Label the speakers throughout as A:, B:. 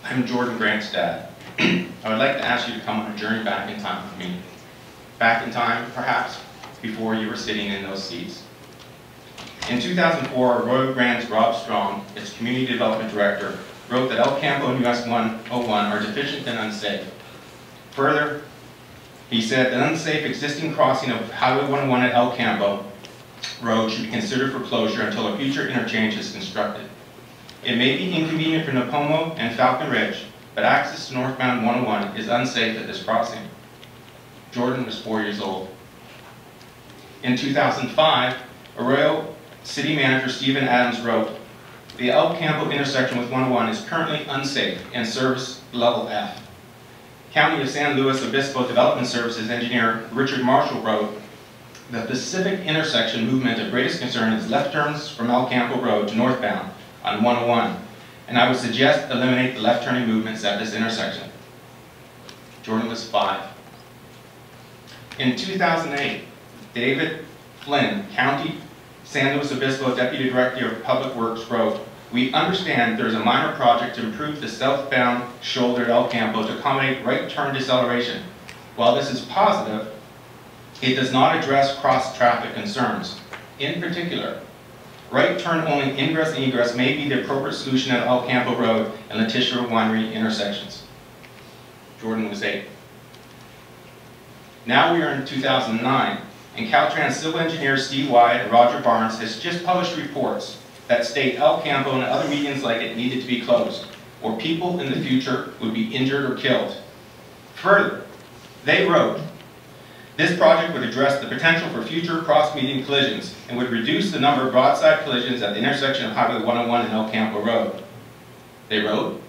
A: I'm Jordan Grant's dad. I would like to ask you to come on a journey back in time with me. Back in time, perhaps, before you were sitting in those seats. In 2004, Arroyo Grande's Rob Strong, its Community Development Director, wrote that El Campo and US 101 are deficient and unsafe. Further, he said that unsafe existing crossing of Highway 101 at El Campo Road should be considered for closure until a future interchange is constructed. It may be inconvenient for Napomo and Falcon Ridge, but access to northbound 101 is unsafe at this crossing. Jordan was 4 years old. In 2005, Arroyo City Manager Stephen Adams wrote, "The El Campo intersection with 101 is currently unsafe and service level F." County of San Luis Obispo Development Services engineer Richard Marshall wrote, "The Pacific intersection movement of greatest concern is left turns from El Campo Road to northbound on 101, and I would suggest eliminate the left turning movements at this intersection." Jordan was 5. In 2008, David Flynn, County San Luis Obispo Deputy Director of Public Works wrote, "We understand there is a minor project to improve the southbound shoulder at El Campo to accommodate right turn deceleration. While this is positive, it does not address cross-traffic concerns. In particular, right turn only ingress and egress may be the appropriate solution at El Campo Road and Letitia Winery intersections." Jordan was 8. Now we are in 2009, and Caltrans civil engineers Steve Wyatt and Roger Barnes has just published reports that state El Campo and other medians like it needed to be closed, or people in the future would be injured or killed. Further, they wrote, "This project would address the potential for future cross-median collisions and would reduce the number of broadside collisions at the intersection of Highway 101 and El Campo Road." They wrote,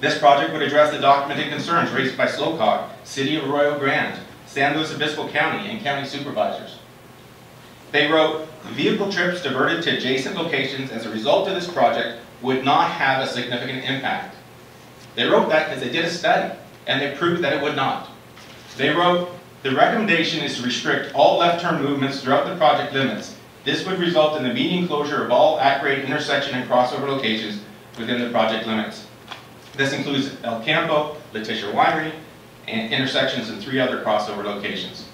A: "This project would address the documented concerns raised by SLOCOG, City of Arroyo Grande, San Luis Obispo County, and county supervisors." They wrote, "Vehicle trips diverted to adjacent locations as a result of this project would not have a significant impact." They wrote that because they did a study, and they proved that it would not. They wrote, "The recommendation is to restrict all left turn movements throughout the project limits. This would result in the median closure of all at-grade intersection and crossover locations within the project limits. This includes El Campo, Letitia Winery, and intersections in 3 other crossover locations."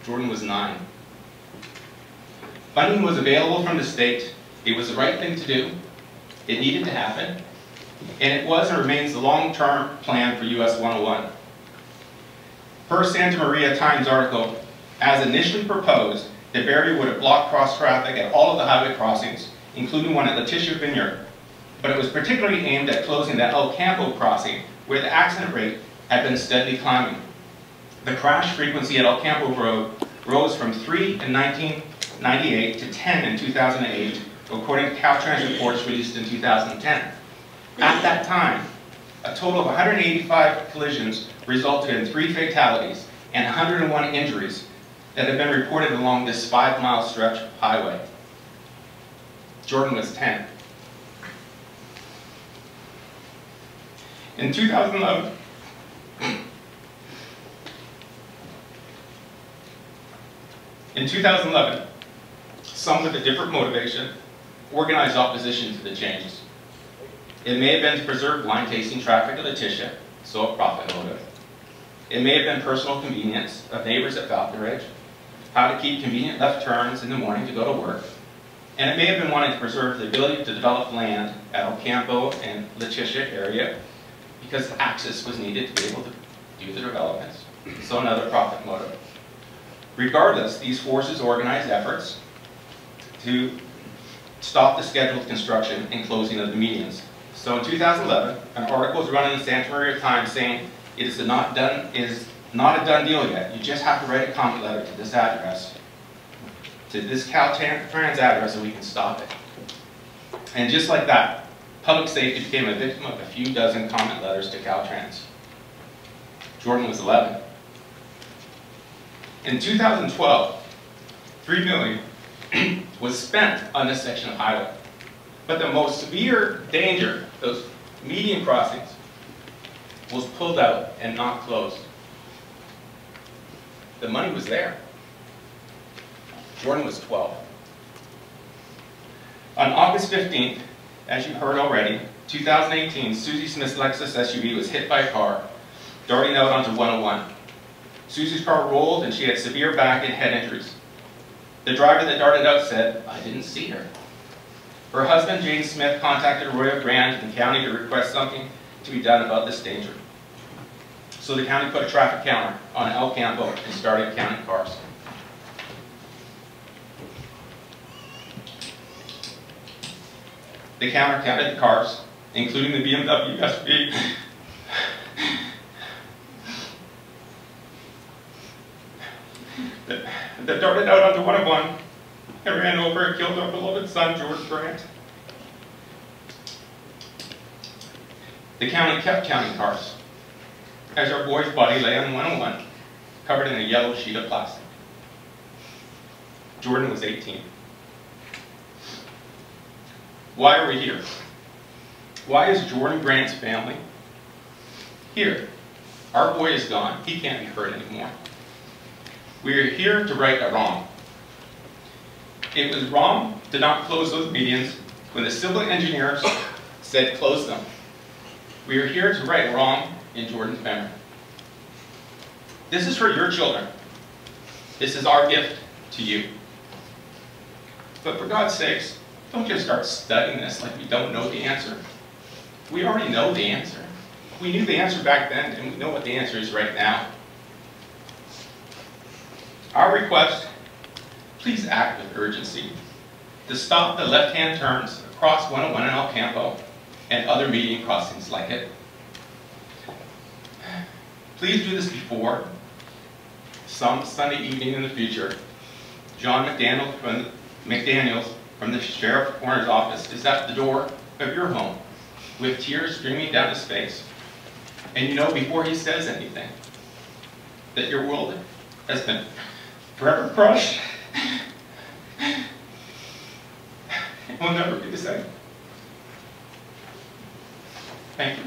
A: Jordan was 9. Funding was available from the state. It was the right thing to do. It needed to happen. And it was and remains the long-term plan for US 101. Per Santa Maria Times article, as initially proposed, the barrier would have blocked cross-traffic at all of the highway crossings, including one at Letitia Vineyard. But it was particularly aimed at closing the El Campo crossing, where the accident rate had been steadily climbing. The crash frequency at El Campo Road rose from 3 in 1998 to 10 in 2008, according to Caltrans reports released in 2010. At that time, a total of 185 collisions resulted in 3 fatalities and 101 injuries that have been reported along this 5-mile stretch of highway. Jordan was 10. In 2011, some with a different motivation organized opposition to the changes. It may have been to preserve wine tasting traffic at Letitia, so a profit motive. It may have been personal convenience of neighbors at Falcon Ridge, how to keep convenient left turns in the morning to go to work, and it may have been wanting to preserve the ability to develop land at El Campo and Letitia area because access was needed to be able to do the developments, so another profit motive. Regardless, these forces organized efforts to stop the scheduled construction and closing of the medians. So in 2011, an article was run in the Santa Maria Times saying it is not a done deal yet. You just have to write a comment letter to this address, to this Caltrans address, and we can stop it. And just like that, public safety became a victim of a few dozen comment letters to Caltrans. Jordan was 11. In 2012, $3 million was spent on this section of highway. But the most severe danger, those median crossings, was pulled out and not closed. The money was there. Jordan was 12. On August 15th, as you heard already, 2018, Susie Smith's Lexus SUV was hit by a car, darting out onto 101. Susie's car rolled and she had severe back and head injuries. The driver that darted out said, "I didn't see her." Her husband, Jane Smith, contacted Royal Grant and the county to request something to be done about this danger. So the county put a traffic counter on El Campo and started counting cars. The counter counted the cars, including the BMW SUV, that darted out onto 101 and ran over and killed our beloved son, George Grant. The county kept counting cars as our boy's body lay on 101, covered in a yellow sheet of plastic. Jordan was 18. Why are we here? Why is Jordan Grant's family here? Our boy is gone. He can't be hurt anymore. We are here to right a wrong. It was wrong to not close those medians when the civil engineers said close them. We are here to right a wrong in Jordan's memory. This is for your children. This is our gift to you. But for God's sakes, don't just start studying this like we don't know the answer. We already know the answer. We knew the answer back then, and we know what the answer is right now. Our request, please act with urgency to stop the left-hand turns across 101 in El Campo and other median crossings like it. Please do this before some Sunday evening in the future. John McDaniels from the Sheriff Coroner's office is at the door of your home with tears streaming down his face. And you know before he says anything that your world has been forever crushed. It will never be the same. Thank you.